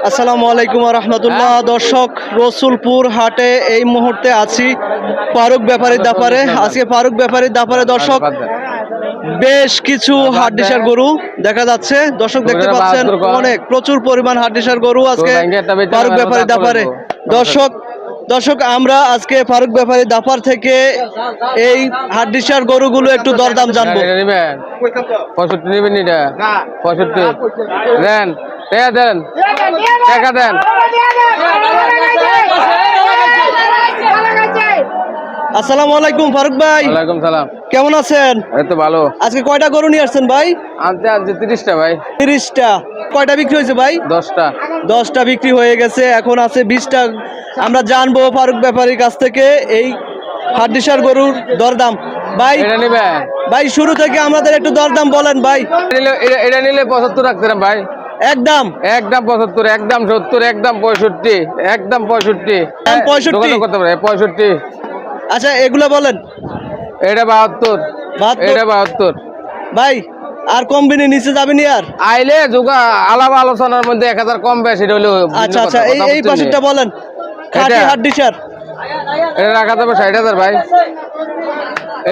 আসসালামু আলাইকুম রহমতুল্লাহ। দর্শক, রসুলপুর হাটে এই মুহূর্তে আছি ফারুক ব্যাপারীর দাপারে। আজকে ফারুক ব্যাপারীর দাপারে দর্শক বেশ কিছু হাড্ডিসার গরু দেখা যাচ্ছে। দর্শক দেখতে পাচ্ছেন অনেক প্রচুর পরিমাণ হাড্ডিসার গরু আজকে ফারুক ব্যাপারীর দাপারে। দর্শক আমরা আজকে ফারুক ব্যাপারী দাপার থেকে এই হাড্ডিসার গরুগুলো একটু দরদাম জানবো। 65 নেবেন, এটা 65 দেন, দেন টাকা দেন। আসসালামু আলাইকুম ফারুক ভাই। ওয়ালাইকুম সালাম। কেমন আছেন? এই তো ভালো। আজকে কয়টা গরু নিয়ে আসছেন ভাই? আনতে 30টা ভাই। 30টা। কয়টা বিক্রি হয়েছে ভাই? 10টা। 10টা বিক্রি হয়ে গেছে, এখন আছে 20টা। আমরা জানবো ফারুক ব্যাপারীর কাছ থেকে এই হাড্ডিসার গরুর দরদাম। ভাই এটা নেবেন ভাই, শুরু থেকে আমাদের একটু দরদাম বলেন ভাই। এটা নিলে 75 রাখতেন ভাই। একদম 75, একদম 70, একদম 65, একদম 65। 65 করতে পারে 65। আচ্ছা, এগুলো বলেন। এটা 72, এটা 72 ভাই। আর কমবিনি নিচে যাবেনি আর আইলে যোগা আলাপ আলোচনার মধ্যে 1000 কম বেশি হলো। আচ্ছা আচ্ছা, এই পাশেরটা বলেন। খাঁটি হাড্ডিসার এটা রাখা যাবে 60,000 ভাই।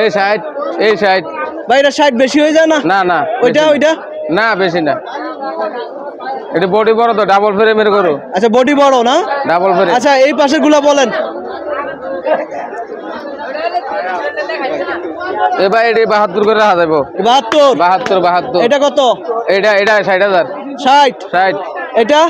এই 60, এই 60 ভাই। এটা 60 বেশি হয়ে যায় না? না না, ওইটা না বেশি না। এটা বডি বড় তো, ডাবল ফ্রেমের গরু। আচ্ছা, বডি বড় না? Double frame. আচ্ছা, এই পাশের গুলা বলেন। এবার এটি 72 করে রাখা যাবো। 72। এটা কত? এটা 60,000। 60। এটা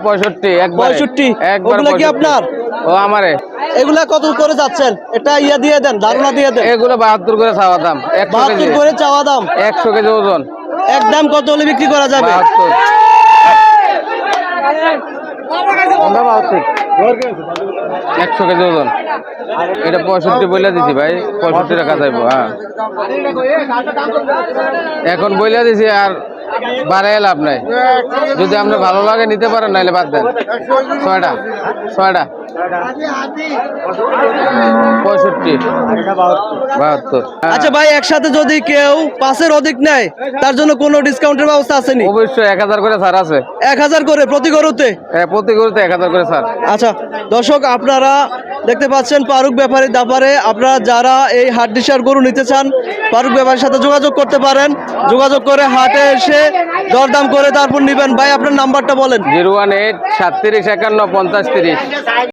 65, একবার 65। ওগুলা কি আপনার? ও আমারে। এগুলা কত করে যাচ্ছেন? এটা ইয়া দিয়ে দেন, ধারণা দিয়ে দেন। এগুলো 72 করে চাওয়া দাম। 72 করে চাওয়া দাম। 100 কেজি ওজন। একদম কত হলে বিক্রি করা যাবে? 72। 100 কেজি ওজন। এটা 65 বইলা দিছি ভাই। 65 টাকা যাইব। হ্যাঁ, এখন বইলা দিছি, আর বাড়াই লাভ নাই। যদি আপনার ভালো লাগে নিতে পারেন, নাইলে বাদ দেন। 6টা 65, 72। আচ্ছা ভাই, একসাথে যদি কেউ 5-এর অধিক নেয় তার জন্য কোনো ডিসকাউন্টের ব্যবস্থা আছে নি? অবশ্যই 1000 করে ছাড় আছে। 1000 করে প্রতি গরুতে? হ্যাঁ, প্রতি গরুতে 1000 করে ছাড়। আচ্ছা দর্শক, আপনারা দেখতে পাচ্ছেন ফারুক ব্যাপারীর দাপারে। আপনারা যারা এই হাড্ডিসার গরু নিতে চান, ফারুক ব্যাপারীর সাথে যোগাযোগ করতে পারেন। যোগাযোগ করে হাটে এসে দরদাম করে তারপর নিবেন। ভাই, আপনার নাম্বারটা বলেন। 018 37 51 50 30।